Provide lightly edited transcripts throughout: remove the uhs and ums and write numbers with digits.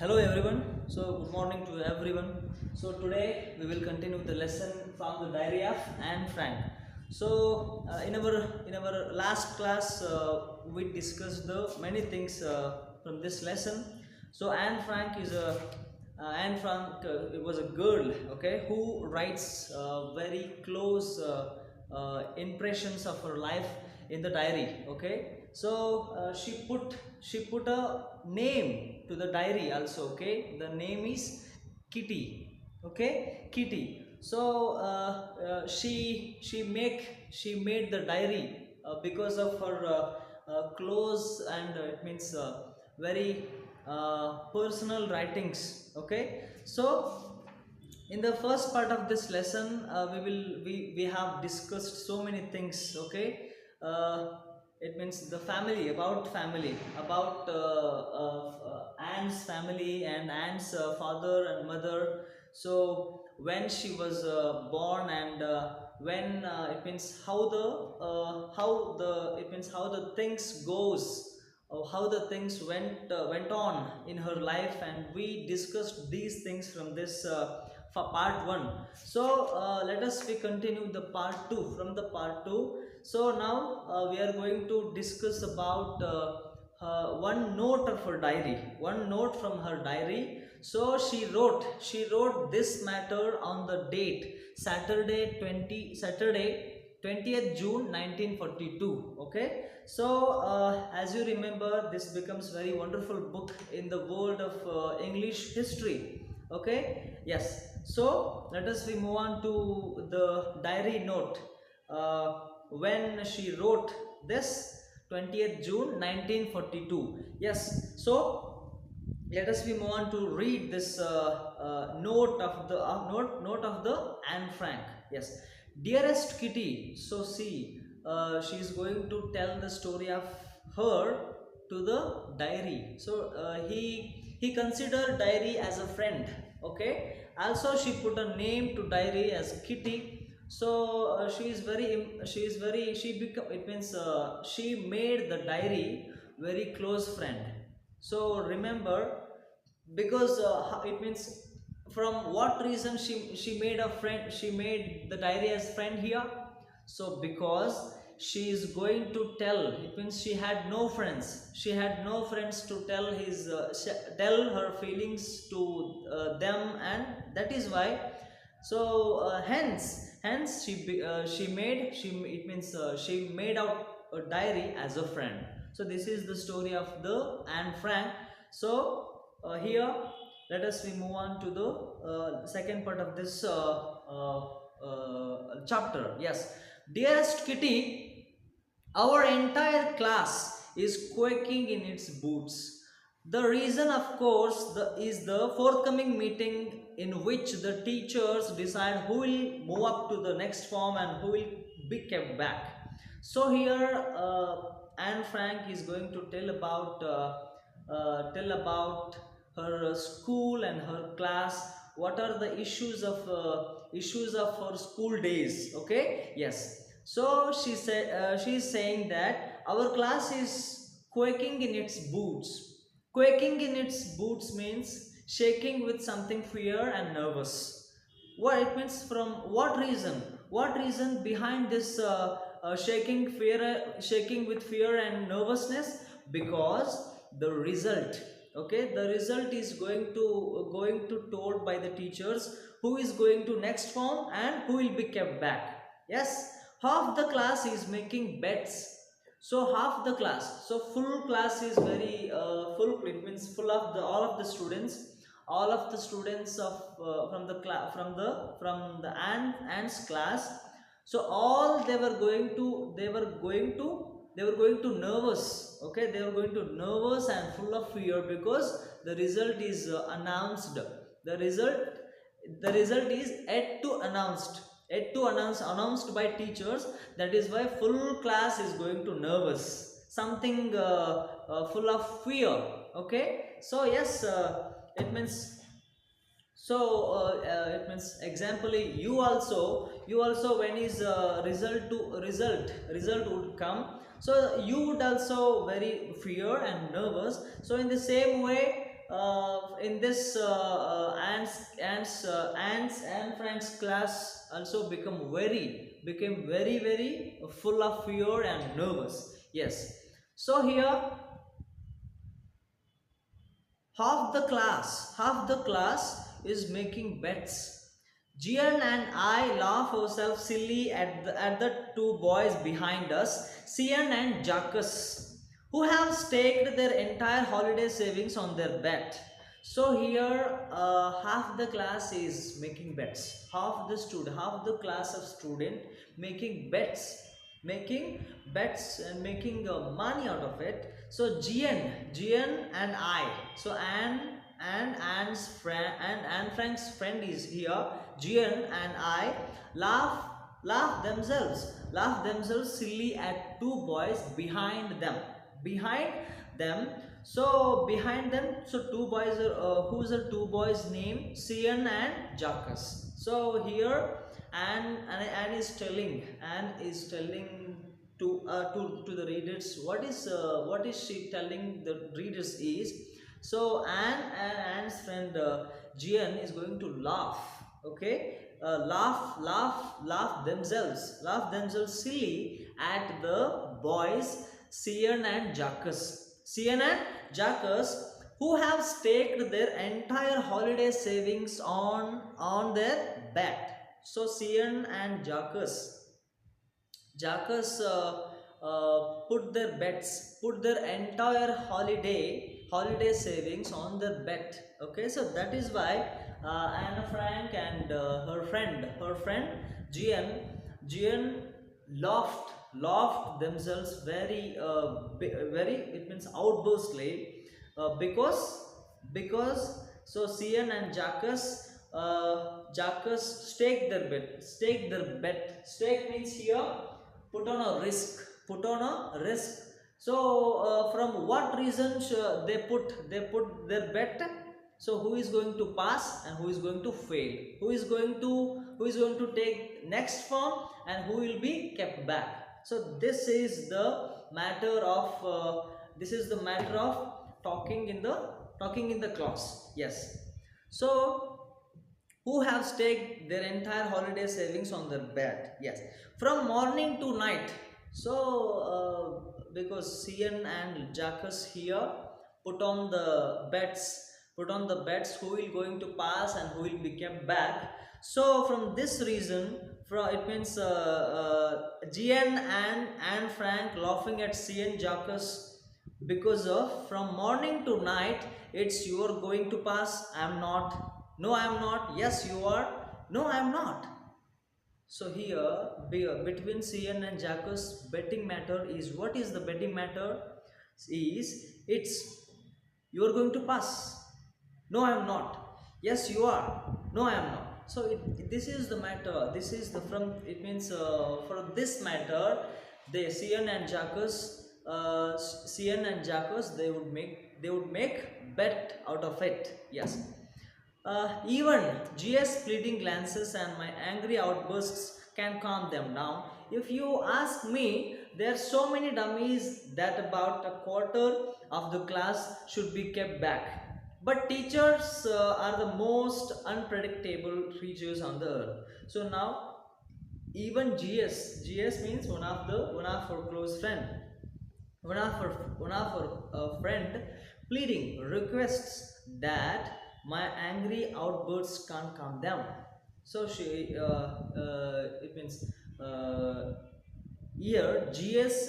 Hello everyone. So good morning to everyone. So today we will continue the lesson from the diary of Anne Frank. So in our last class we discussed the many things from this lesson. So Anne Frank is a Anne Frank it was a girl, okay, who writes very close impressions of her life in the diary, okay. So she put a name to the diary also, okay. The name is Kitty, okay, Kitty. So she made the diary because of her close and it means very personal writings, okay. So in the first part of this lesson we have discussed so many things, okay. It means the family about Anne's family and Anne's father and mother. So when she was born and when it means how the it means how the things goes, how the things went on in her life, and we discussed these things from this for part 1. So let us we continue the part 2 from the part 2. So now we are going to discuss about one note of her diary, one note from her diary. So she wrote this matter on the date Saturday 20th June 1942, okay. So as you remember, this becomes very wonderful book in the world of English history, okay. Yes, so let us we move on to the diary note when she wrote this 20th June 1942. Yes, so let us we move on to read this note of the note of the Anne Frank. Yes, dearest Kitty. So see, she is going to tell the story of her to the diary. So he considered diary as a friend, okay. Also she put a name to diary as Kitty. So she become it means she made the diary very close friend. So remember, because it means from what reason she made a friend, she made the diary as friend here. So because she is going to tell, it means she had no friends, to tell her feelings to them, and that is why. So hence she made out a diary as a friend. So this is the story of the Anne Frank. So here let us we move on to the second part of this chapter. Yes, dearest Kitty, our entire class is quaking in its boots. The reason, of course, is the forthcoming meeting in which the teachers decide who will move up to the next form and who will be kept back. So here Anne Frank is going to tell about her school and her class. What are the issues of her school days? Okay, yes. So she is saying that our class is quaking in its boots. Quaking in its boots means shaking with something fear and nervous. What it means, from what reason? What reason behind this shaking with fear and nervousness? Because the result, okay, the result is going to told by the teachers who is going to next form and who will be kept back. Yes, half the class is making bets. So half the class, so full class is very full, it means full of the all of the students, of from the Anne's class. So all they were going to nervous, okay, they were going to nervous and full of fear, because the result is announced. The result is announced by teachers. That is why full class is going to nervous, something full of fear, okay. So yes, it means, so it means example, you also when is result would come, so you would also very fear and nervous. So in the same way in this Ants and Frank's class also became very full of fear and nervous. Yes. So here half the class is making bets. Gian and I laugh ourselves silly at the two boys behind us, Cian and Jacques, who have staked their entire holiday savings on their bet. So here, half the class is making bets. Half the class of student making bets and making money out of it. So Gian and I. So Anne Frank's friend is here. Gian and I laugh laugh themselves silly at two boys behind them. So behind them, so two boys are who's the two boys name? Cian and Jacques. So here Anne is telling to the readers what is she telling the readers is. So Anne's friend Gian is going to laugh, okay, laugh themselves silly at the boys Cian and Jacques, who have staked their entire holiday savings on their bet. So Cian and Jacques put their entire holiday savings on their bet. Okay, so that is why Anna Frank and her friend Gian laughed themselves very, it means outburstly, because so Cian and Jacques stake means here put on a risk. So from what reason they put their bet? So who is going to pass and who is going to fail, who is going to take next form and who will be kept back. So this is the matter of talking in the class. Yes. So who have staked their entire holiday savings on their bet. Yes, from morning to night. So because Cian and Jacques here put on the bets who will going to pass and who will be kept back. So from this reason, it means Gian and Anne Frank laughing at Cian Jacques, because of from morning to night it's you are going to pass, I am not, no I am not, yes you are, no I am not. So here between Cian and Jacques betting matter is, what is the betting matter is, it's you are going to pass, no I am not, yes you are, no I am not. So this is the matter, this is the from, it means for this matter they Cian and Jacques they would make bet out of it. Yes. Even GS fleeting glances and my angry outbursts can calm them down. If you ask me, there are so many dummies that about a quarter of the class should be kept back. But teachers are the most unpredictable creatures on the earth. So now, even GS means one of our close friend, one of our friend pleading requests that my angry outbursts can't calm down. So she it means here GS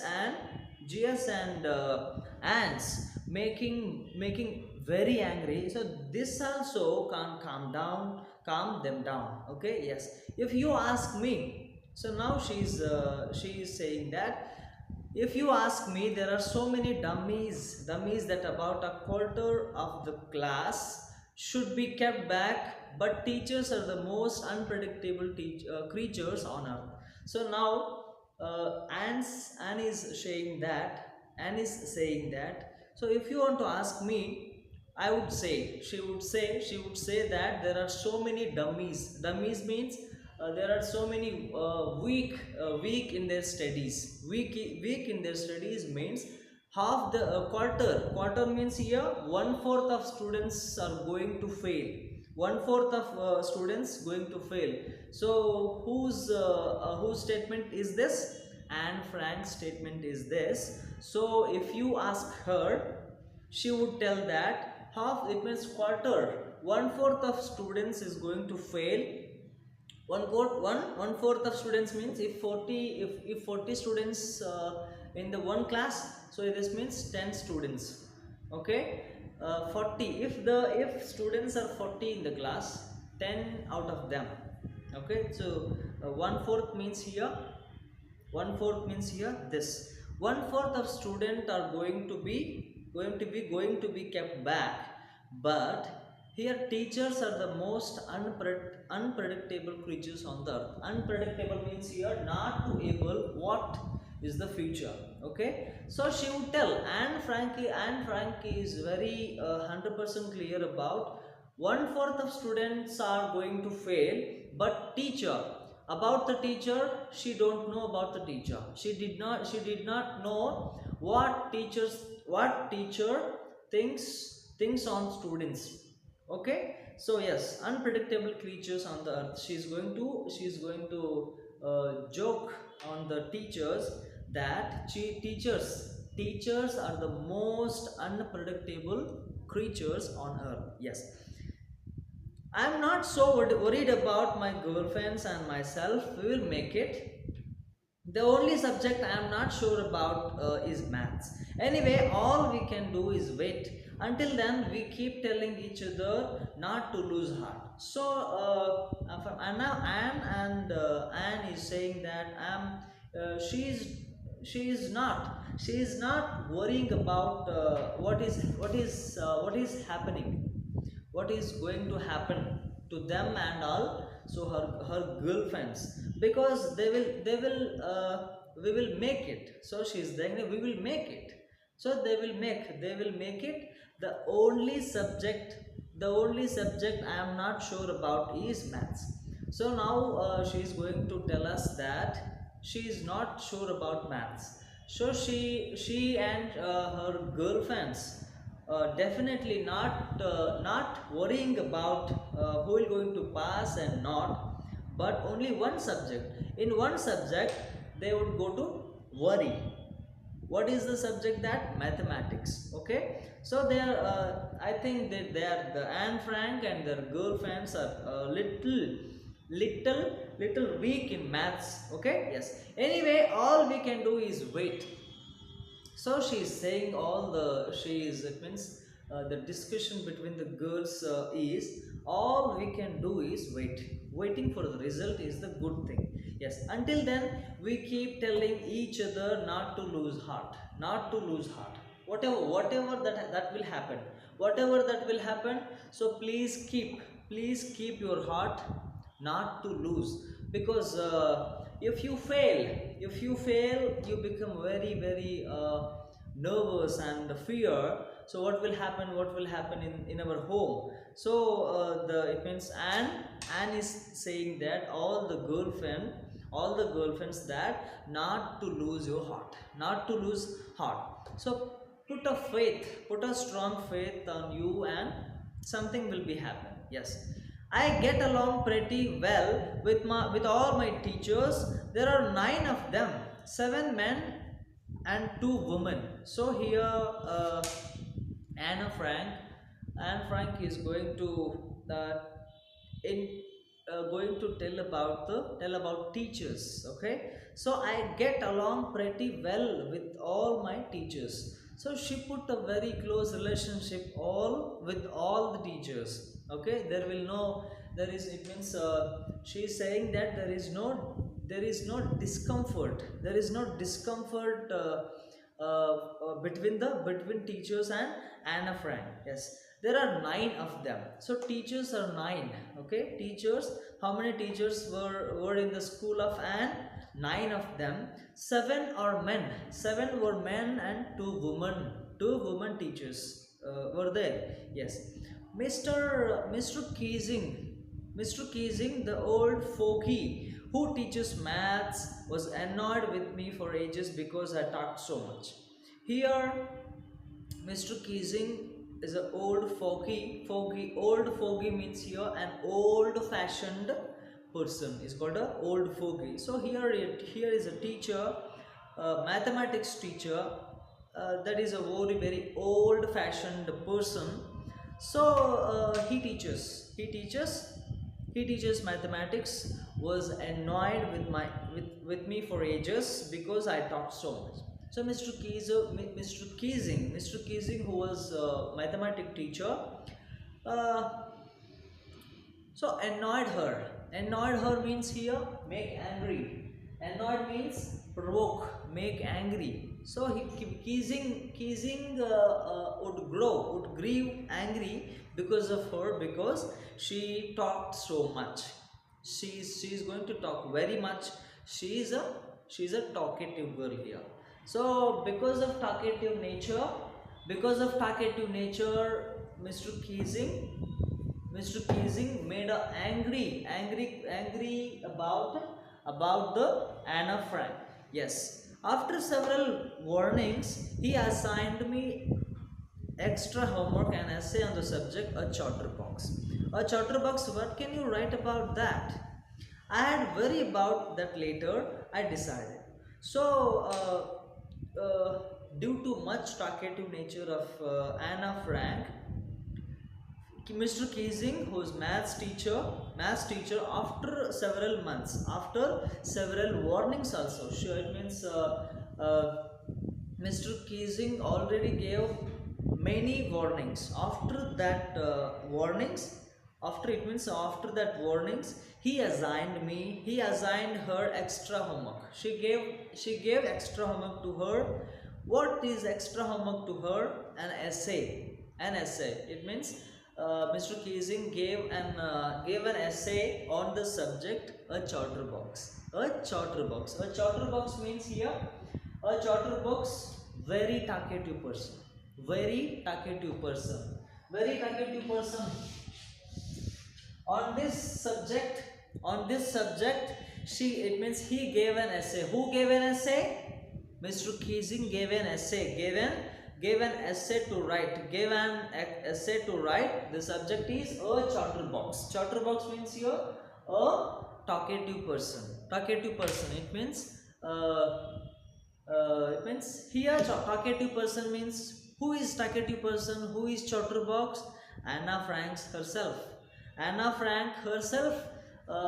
and ants making very angry. So this also can't calm them down. Okay, yes. If you ask me, so now she is saying that if you ask me, there are so many dummies that about a quarter of the class should be kept back, but teachers are the most unpredictable creatures on earth. So now Anne is saying that. So if you want to ask me, I would say she would say that there are so many dummies. Dummies means there are so many weak in their studies. Weak in their studies means half the quarter means here one fourth of students are going to fail. One fourth of students going to fail. So whose statement is this? Anne Frank's statement is this. So if you ask her, she would tell that half, it means quarter, one fourth of students is going to fail. One fourth of students means if 40, if 40 students in the one class, so this means 10 students. Okay, 40, if students are 40 in the class, 10 out of them. Okay, so one fourth means here, one fourth means here this one fourth of student are going to be kept back. But here teachers are the most unpredictable creatures on the earth. Unpredictable means here not to able what is the future. Okay, so she would tell, Anne Frank is very 100% clear about one fourth of students are going to fail, but teacher, about the teacher, she don't know about the teacher. She did not know what teacher thinks on students. Okay, so yes, unpredictable creatures on the earth. She's going to joke on the teachers that teachers are the most unpredictable creatures on earth. Yes, I'm not so worried about my girlfriends and myself. We will make it. The only subject I am not sure about is maths. Anyway, all we can do is wait. Until then, we keep telling each other not to lose heart. So, from Anna, Anne is saying that she is not worrying about what is happening, what is going to happen to them and all. So her girlfriends, because we will make it. So she is saying that we will make it. So they will make it. The only subject I am not sure about is maths. So now she is going to tell us that she is not sure about maths. So she and her girlfriends definitely not worrying about who is going to pass and not, but only one subject. In one subject they would go to worry. What is the subject? That mathematics. Okay, so they are I think that they are, the Anne Frank and their girlfriends are little weak in maths. Okay, yes, anyway, all we can do is wait. So she is saying all the she is it means the discussion between the girls is all we can do is waiting for the result is the good thing. Yes, until then we keep telling each other not to lose heart, not to lose heart. Whatever that will happen, whatever that will happen. So please keep your heart not to lose. Because if you fail you become very nervous and fear. So what will happen in our home? So the it means Anne is saying that all the girlfriends that not to lose your heart, not to lose heart. So put a strong faith on you and something will be happen. Yes, I get along pretty well with all my teachers. There are 9 of them, 7 men and 2 women. So here Anna Frank Anne Frank is going to uh, in going to tell about teachers. Okay, so I get along pretty well with all my teachers. So she put a very close relationship all with all the teachers. Okay, there will no there is it means she is saying that there is no discomfort, between teachers and Anna Frank. Yes, there are 9 of them. So teachers are 9. Okay, teachers, how many teachers were in the school of Anne? 9 of them. 7 are men, 7 were men and 2 women teachers were there. Yes, Mr. Keesing, the old fogey who teaches maths, was annoyed with me for ages because I talked so much. Here Mr. Keesing is an old foggy. Old foggy means here an old-fashioned person is called a old foggy. So here is a teacher, a mathematics teacher, that is a very old-fashioned person. So he teaches mathematics. Was annoyed with me for ages because I talked so much. So Mr. Keesing, who was a mathematics teacher, uh, so annoyed her means here make angry. Annoyed means provoke, make angry. So Keesing would grieve angry because of her, because she talked so much. She's going to talk very much. She's a talkative girl here. So because of talkative nature, Mr. Keesing made her angry about the Anna Frank. Yes. After several warnings, he assigned me extra homework and essay on the subject, a chatterbox. A chatterbox, what can you write about that? I had worry about that later, I decided. So, due to much talkative nature of Anna Frank, Mr. Keesing, who's maths teacher, after several months, after several warnings also, sure, it means Mr. Keesing already gave many warnings. After that after that warnings, he assigned her extra homework. She gave extra homework to her. What is extra homework to her? An essay. It means Mr. Keesing gave an essay on the subject, a chatterbox. A chatterbox means here a chatterbox, very talkative person. On this subject, it means he gave an essay. Who gave an essay? Mr. Keesing gave an essay. Gave an essay to write. The subject is a chatterbox. Chatterbox means here a talkative person. It means here talkative person means, who is talkative person? Who is chatterbox? Anna Frank herself. Anna Frank herself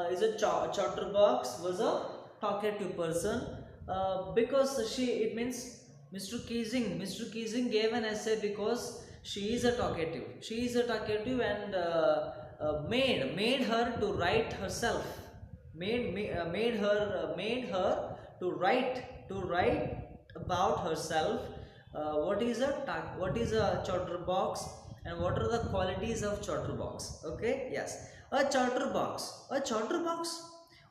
is a chatterbox, was a talkative person, because it means Mr. Keesing gave an essay because she is a talkative and made her to write herself. Made her to write about herself. What is a chatterbox and what are the qualities of chatterbox? Okay, yes, a chatterbox.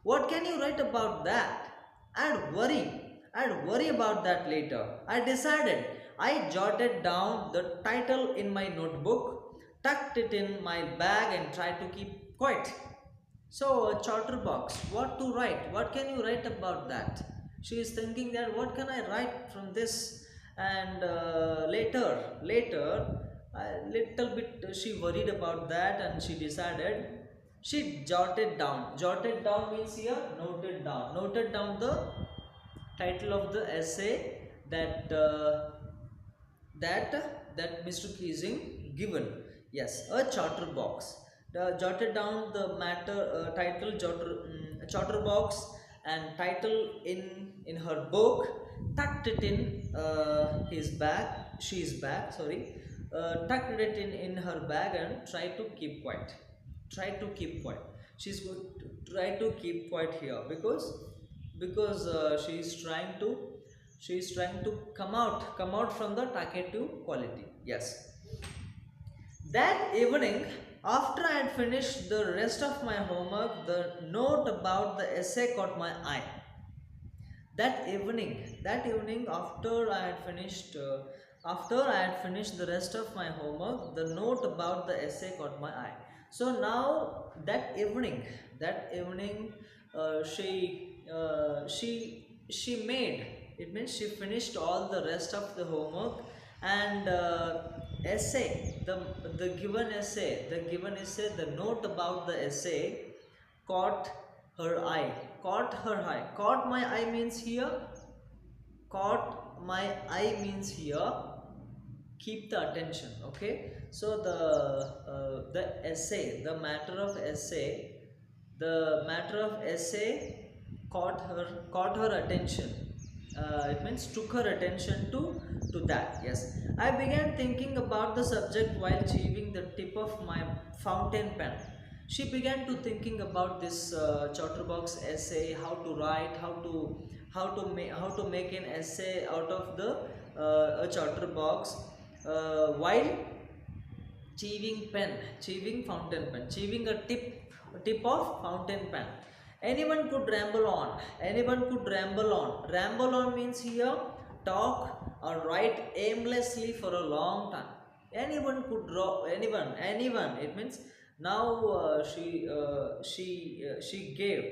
What can you write about that? I'd worry about that later. I decided. I jotted down the title in my notebook, tucked it in my bag and tried to keep quiet. So, a chatterbox, what to write? What can you write about that? She is thinking that what can I write from this? And later, a little bit she worried about that and she decided. She jotted down. Jotted down means here noted down. Noted down the title of the essay that Mr. Keesing given. Yes, a chatterbox. Jotted down the title, chatterbox, and title in her book, tucked it in his bag. Tucked it in her bag and tried to keep quiet. She's going to try to keep quiet here because she's trying to come out from the talkative quality. Yes. That evening, after I had finished the rest of my homework, the note about the essay caught my eye. That evening, after I had finished the rest of my homework, the note about the essay caught my eye. So now that evening, she made, It means she finished all the rest of the homework, and essay, the given essay, the note about the essay caught her eye. Caught her eye. Caught my eye means here. Caught my eye means here. Keep the attention. Okay. So the essay, the matter of essay caught her attention. It means took her attention to that. Yes, I began thinking about the subject while chewing the tip of my fountain pen. She began to thinking about this chatterbox essay, how to write, how to make an essay out of the a chatterbox while chewing fountain pen, chewing a tip of fountain pen. Anyone could ramble on. Anyone could ramble on. Ramble on means here talk or write aimlessly for a long time. Anyone could draw. Anyone. It means now she gave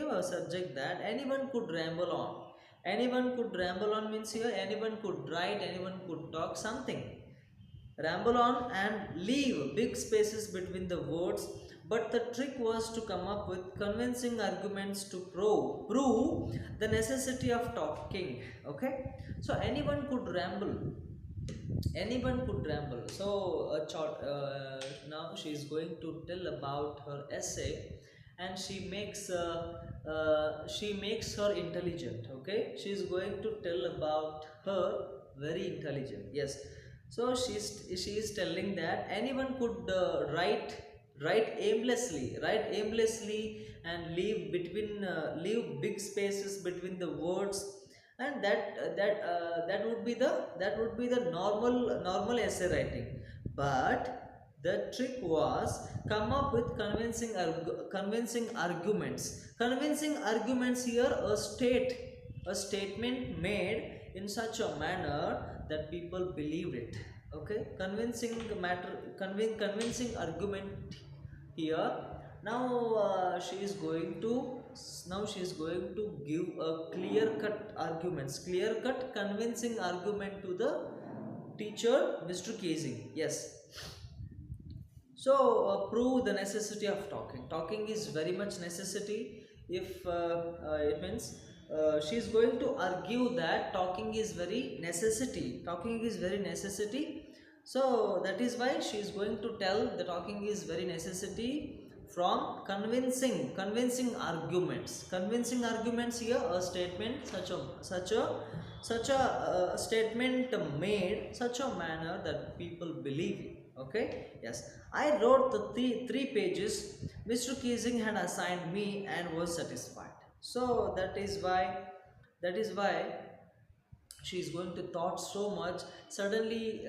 a subject that anyone could ramble on. Anyone could ramble on means here anyone could write. Anyone could talk something. Ramble on and leave big spaces between the words, but the trick was to come up with convincing arguments to prove the necessity of talking. Okay, so anyone could ramble. So now she is going to tell about her essay, and she makes her intelligent. Okay, she is going to tell about her very intelligent. Yes, so she is telling that anyone could write aimlessly and leave big spaces between the words, and that would be the normal essay writing. But the trick was come up with convincing arguments here, a statement made in such a manner that people believed it. Okay, convincing argument here. Now she is going to give a clear cut convincing argument to the teacher, Mr. Casing. Yes, so prove the necessity of talking. Talking is very much necessity. If it means she is going to argue that talking is very necessity. So that is why she is going to tell the talking is very necessity from convincing arguments here, a statement such a statement made such a manner that people believe it. Okay, yes, I wrote the three pages Mr. Keesing had assigned me and was satisfied. So that is why she is going to thought so much. Suddenly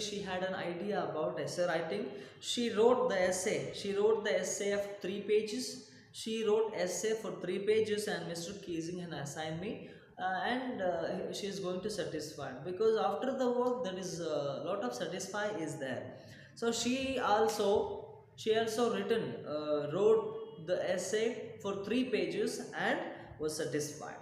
she had an idea about essay writing. She wrote the essay of 3 pages. She wrote essay for 3 pages, and Mr. Keesing had assigned me, and she is going to satisfy, because after the work there is a lot of satisfy is there. So she also wrote the essay for 3 pages and was satisfied.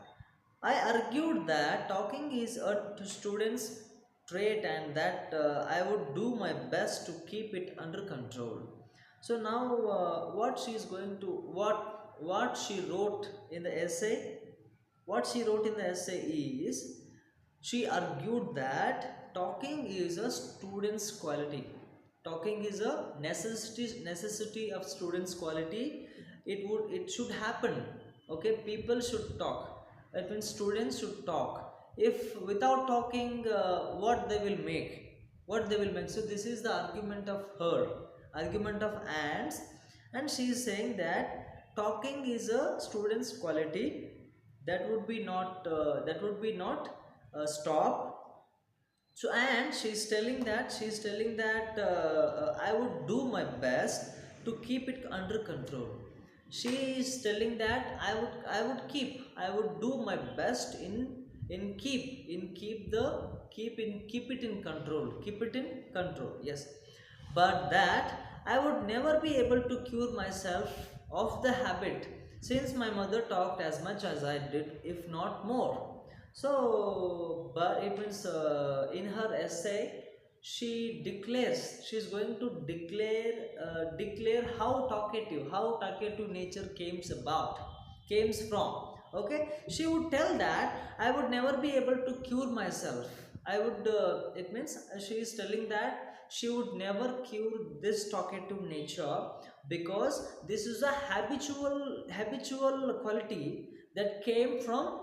I argued that talking is a student's trait, and that I would do my best to keep it under control. So now, what she wrote in the essay? What she wrote in the essay is, she argued that talking is a student's quality. Talking is a necessity of student's quality. It should happen. Okay, people should talk. It means students should talk. If without talking, what they will make. So this is the argument of ants, and she is saying that talking is a student's quality. That would be not stop. So, and she's telling that I would do my best to keep it under control. She is telling that I would do my best in keep it in control. Yes, but that I would never be able to cure myself of the habit, since my mother talked as much as I did, if not more. So, but it means in her essay, she declares she's going to declare how talkative nature came from. Okay, she would tell that I would never be able to cure myself. I would. It means she is telling that she would never cure this talkative nature because this is a habitual quality that came from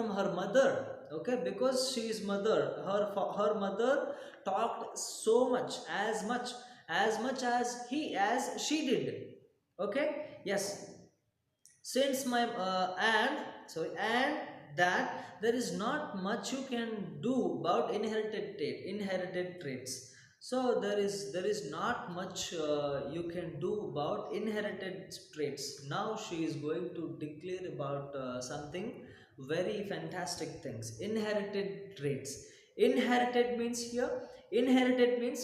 her mother. Okay, because she is mother, her mother talked so much as she did. Okay, yes, since my and that there is not much you can do about inherited traits. So there is not much you can do about inherited traits. Now she is going to declare about something very fantastic things. Inherited traits. Inherited means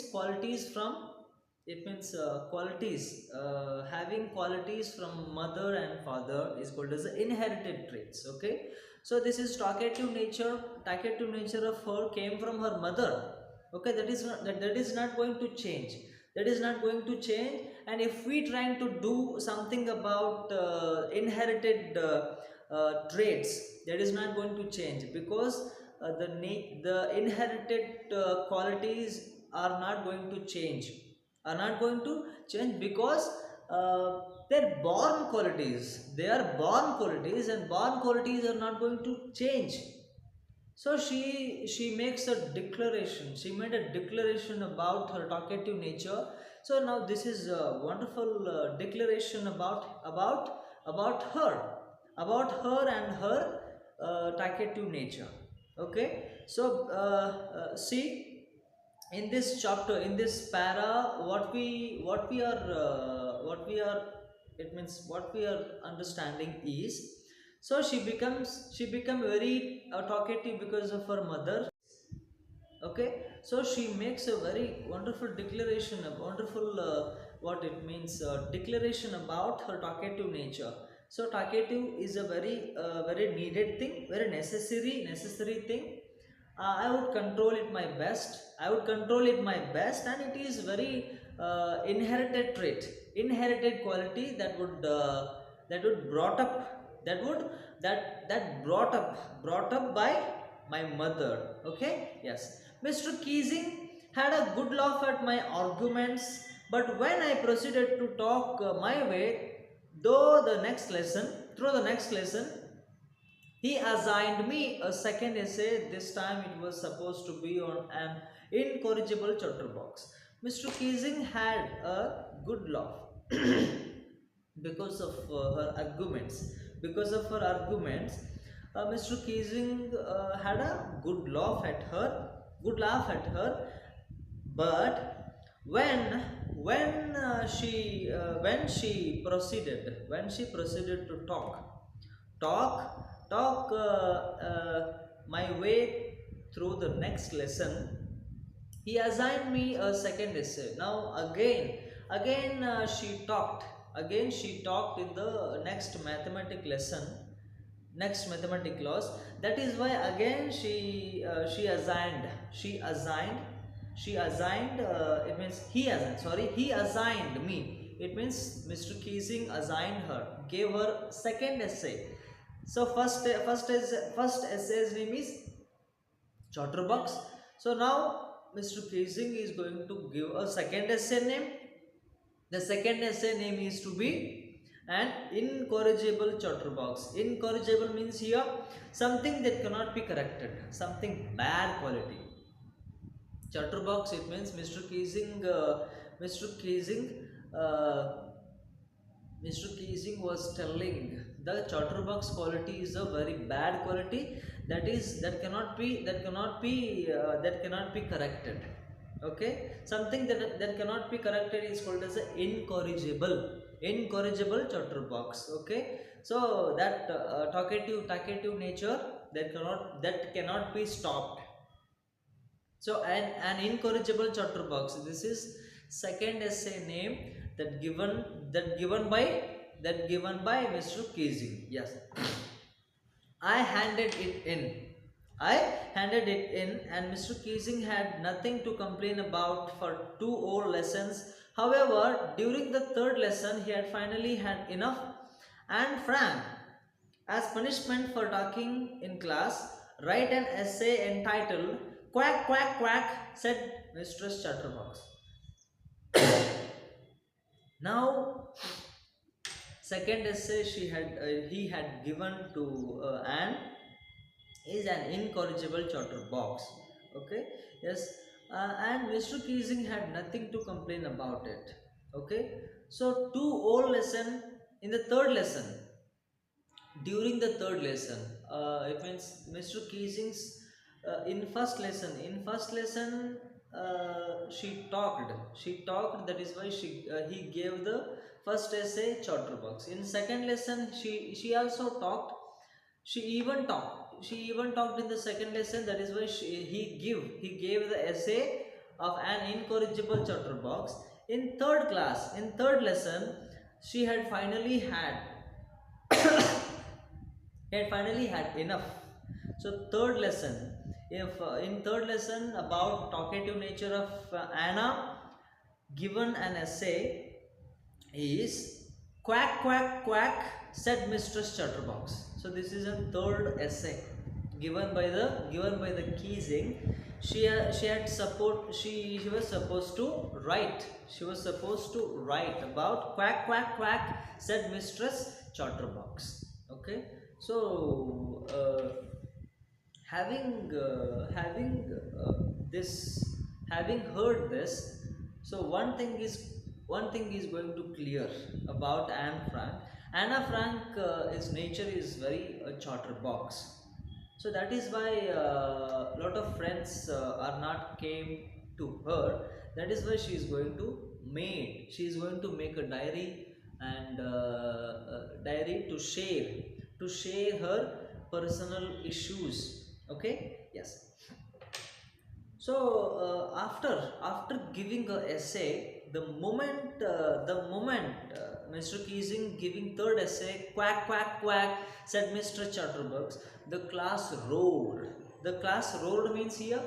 qualities from, it means qualities, having qualities from mother and father is called as inherited traits. Okay, so this is talkative nature of her came from her mother. Okay, that is not going to change. That is not going to change. And if we trying to do something about inherited traits, that is not going to change because the inherited qualities are not going to change because they're born qualities. They are born qualities, and born qualities are not going to change. So she makes a declaration. She made a declaration about her talkative nature. So now this is a wonderful declaration about her and her talkative nature. Okay, so see, in this chapter, in this para, what we are it means what we are understanding is, so she become very talkative because of her mother. Okay, so she makes a very wonderful declaration, a wonderful what it means declaration about her talkative nature. So talkative is a very needed thing, very necessary thing. I would control it my best. I would control it my best, and it is very inherited trait, inherited quality that would brought up, that would that brought up by my mother. Okay, yes. Mr. Keesing had a good laugh at my arguments, but when I proceeded to talk my way, through the next lesson, he assigned me a second essay. This time it was supposed to be on an incorrigible chatterbox. Mr. Keesing had a good laugh because of her arguments. Because of her arguments, Mr. Keesing had a good laugh at her. But when she proceeded to talk my way through the next lesson, he assigned me a second essay. Now again she talked in the next mathematic class. That is why again she assigned it means he assigned me. It means Mr. Keesing assigned her, gave her second essay. So first essay's name is Chatterbox. So now Mr. Keesing is going to give a second essay name. The second essay name is to be an incorrigible chatterbox. Incorrigible means here something that cannot be corrected, something bad quality. Chatterbox, it means Mr. Keesing uh, Mr. Keesing was telling the chatterbox quality is a very bad quality, that cannot be corrected. Okay, something that cannot be corrected is called as a incorrigible chatterbox. Okay, so that talkative nature that cannot be stopped. So an incorrigible chatterbox. This is second essay name that given by Mr. Keesing. Yes. I handed it in. I handed it in, and Mr. Keesing had nothing to complain about for 2 whole lessons. However, during the third lesson, he had finally had enough, and Frank, as punishment for talking in class, write an essay entitled "Quack Quack Quack," said Mistress Chatterbox. Now, second essay he had given to Anne is an incorrigible chatterbox. Okay, yes, and Mr. Keesing had nothing to complain about it. Okay, so 2 whole lesson in the third lesson. During the third lesson, it means Mr. Keesing's in first lesson she talked, that is why he gave the first essay chatterbox. In second lesson she also talked. She even talked in the second lesson, that is why he gave the essay of an incorrigible chatterbox. In third lesson, she had finally had he had finally had enough. So third lesson, if in third lesson about talkative nature of Anna, given an essay is "Quack Quack Quack," said Mistress Chatterbox. So this is a third essay given by the Keesing. She was supposed to write. About "Quack Quack Quack," said Mistress Chatterbox. Okay, so this having heard this, so one thing is going to clear about Anne Frank. Anna Frank, his nature is very chatterbox. So that is why a lot of friends are not came to her. That is why she is going to make a diary, and diary to share her personal issues. Okay, yes. So after giving a essay, the moment Mr. Keesing giving third essay, "Quack Quack Quack," said Mr. Chatterbox, the class roared. The class roared means here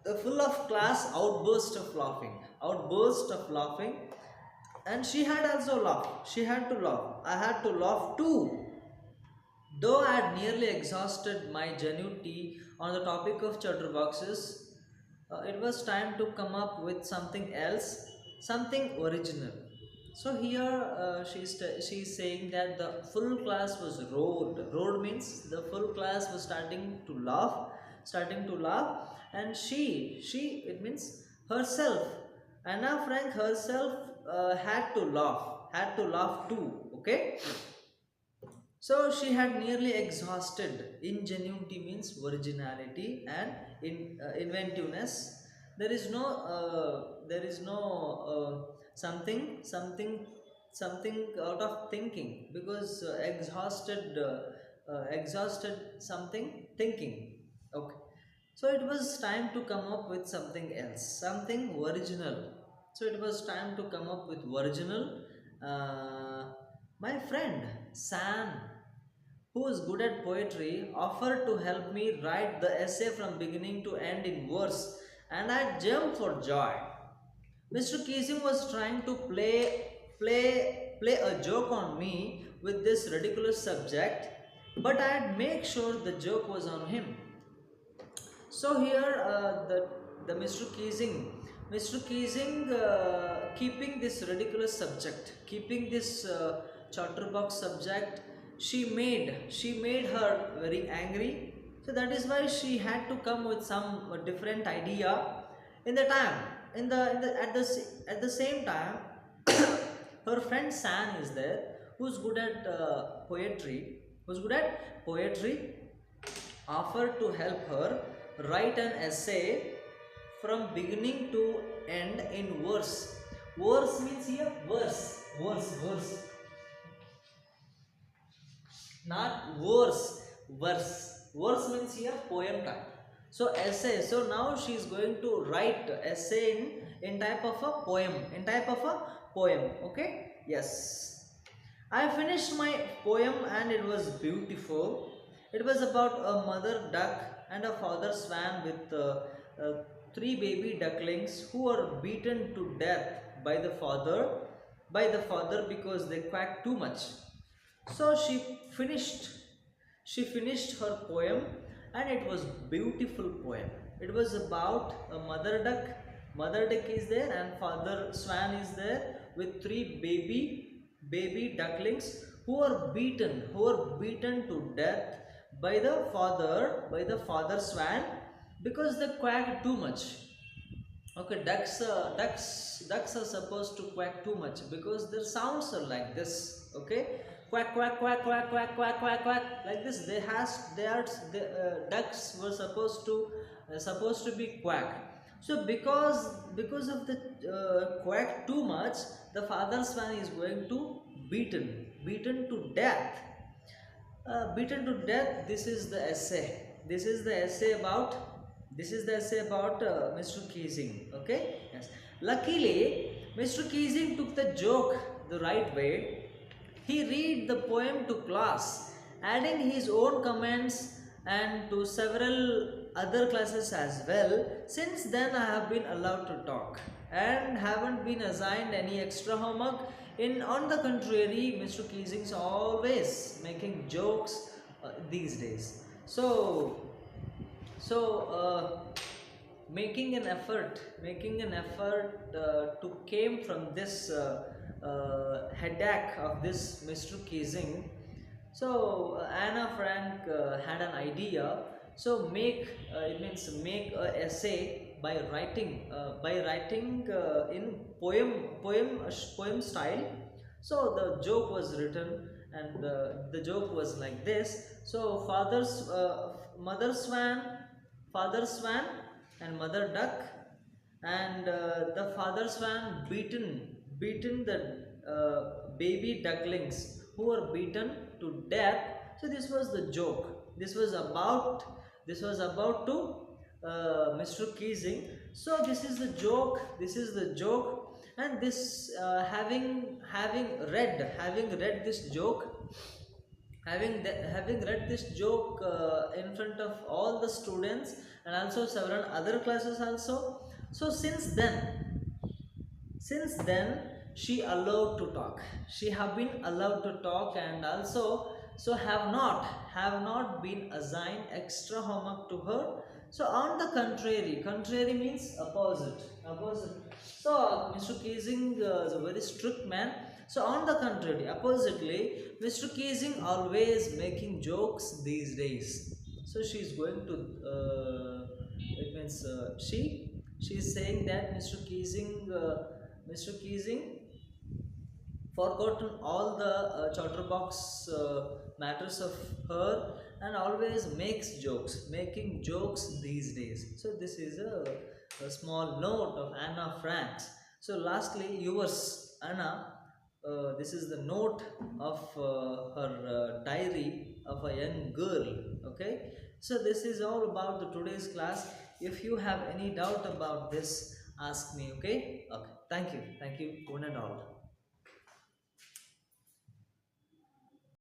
the full of class outburst of laughing, and she had also laughed. She had to laugh. I had to laugh too. Though I had nearly exhausted my genuity on the topic of chatterboxes, it was time to come up with something else, something original. So here she's saying that the full class was roared. Roared means the full class was starting to laugh, and she it means herself. Anna Frank herself had to laugh too. Okay, so she had nearly exhausted. Ingenuity means originality and inventiveness. There is no something out of thinking, because exhausted something thinking. Okay. So it was time to come up with something else, something original. So it was time to come up with original. Uh, my friend Sam, who is good at poetry, offered to help me write the essay from beginning to end in verse, and I jumped for joy. Mr. Keesing was trying to play a joke on me with this ridiculous subject, but I'd make sure the joke was on him. So here the Mr. Keesing, keeping this ridiculous subject, keeping this chatterbox subject, she made her very angry. So that is why she had to come with some different idea. In the time, in the at the same time, her friend San is there, who's good at poetry, offered to help her write an essay from beginning to end in verse. Verse means here verse, not verse means here poem type. So essay. So now she is going to write essay in type of a poem. Okay, yes. I finished my poem and it was beautiful. It was about a mother duck and a father swan with three baby ducklings who were beaten to death by the father because they quacked too much. So she finished her poem, and it was beautiful poem. It was about a mother duck. Mother duck is there and father swan is there with three baby ducklings who were beaten to death by the father swan because they quacked too much. Okay, ducks are supposed to quack too much because their sounds are like this. Okay, quack quack quack quack quack quack quack quack like this. Ducks were supposed to be quack. So because of the quack too much, the father swan is going to beaten to death. Beaten to death. This is the essay. This is the essay about Mr. Keesing. Okay, yes. Luckily Mr. Keesing took the joke the right way. He read the poem to class, adding his own comments and to several other classes as well. Since then I have been allowed to talk and haven't been assigned any extra homework. On the contrary, Mr. Keesing is always making jokes these days. So making an effort to came from this headache of this Mr. Keesing. So Anna Frank had an idea. So it means make a essay by writing in poem style. So the joke was written, and the joke was like this. So father swan and mother duck, and the father swan beaten the baby ducklings who were beaten to death. So this was the joke. This was about to Mr. Keesing. So this is the joke. And this having read this joke, having read this joke in front of all the students and also several other classes also. So since then she allowed to talk. She have been allowed to talk, and also so have not been assigned extra homework to her. So on the contrary means opposite. So Mr. Keesing is a very strict man. So on the contrary, oppositely, Mr. Keesing always making jokes these days. So she is going to it means she is saying that Mr. Keesing forgotten all the chatterbox matters of her, and always making jokes these days. So this is a small note of Anna Frank. So lastly, yours Anna, this is the note of her diary of a young girl. Okay, so this is all about the today's class. If you have any doubt about this, ask me. Okay, thank you one and all.